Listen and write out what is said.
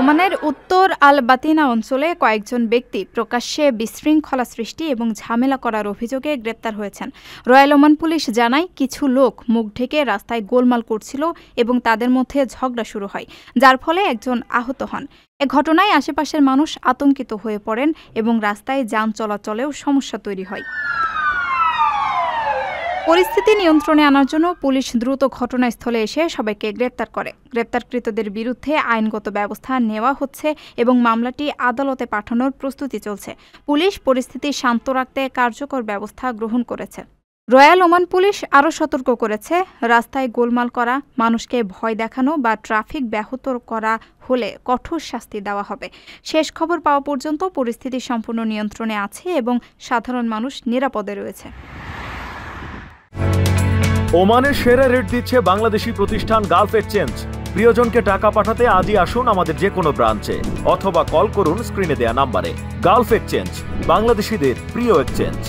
ওমানের উত্তর আল বাতিনা অঞ্চলে কয়েকজন ব্যক্তি প্রকাশ্যে বিশৃঙ্খলা সৃষ্টি এবং ঝামেলা করার অভিযোগে গ্রেপ্তার হয়েছেন। রয়্যাল ওমান পুলিশ জানায়, কিছু লোক মুখ ঢেকে রাস্তায় গোলমাল করছিল এবং তাদের মধ্যে ঝগড়া শুরু হয়, যার ফলে একজন আহত হন। এ ঘটনায় আশেপাশের মানুষ আতঙ্কিত হয়ে পড়েন এবং রাস্তায় যান চলাচলেও সমস্যা তৈরি হয়। পরিস্থিতি নিয়ন্ত্রণে আনার জন্য পুলিশ দ্রুত ঘটনাস্থলে এসে সবাইকে গ্রেপ্তার করে। গ্রেপ্তারকৃতদের বিরুদ্ধে আইনগত ব্যবস্থা নেওয়া হচ্ছে এবং মামলাটি আদালতে পাঠানোর প্রস্তুতি চলছে। পুলিশ পরিস্থিতি শান্ত রাখতে কার্যকর ব্যবস্থা গ্রহণ করেছে। রয়্যাল ওমান পুলিশ আরও সতর্ক করেছে, রাস্তায় গোলমাল করা, মানুষকে ভয় দেখানো বা ট্রাফিক ব্যাহত করা হলে কঠোর শাস্তি দেওয়া হবে। শেষ খবর পাওয়া পর্যন্ত পরিস্থিতি সম্পূর্ণ নিয়ন্ত্রণে আছে এবং সাধারণ মানুষ নিরাপদে রয়েছে। ওমানের সেরা রেট দিচ্ছে বাংলাদেশি প্রতিষ্ঠান গালফ এক্সচেঞ্জ। প্রিয়জনকে টাকা পাঠাতে আজই আসুন আমাদের যে কোনো ব্রাঞ্চে অথবা কল করুন স্ক্রিনে দেয়া নাম্বারে। গালফ এক্সচেঞ্জ, বাংলাদেশিদের প্রিয় এক্সচেঞ্জ।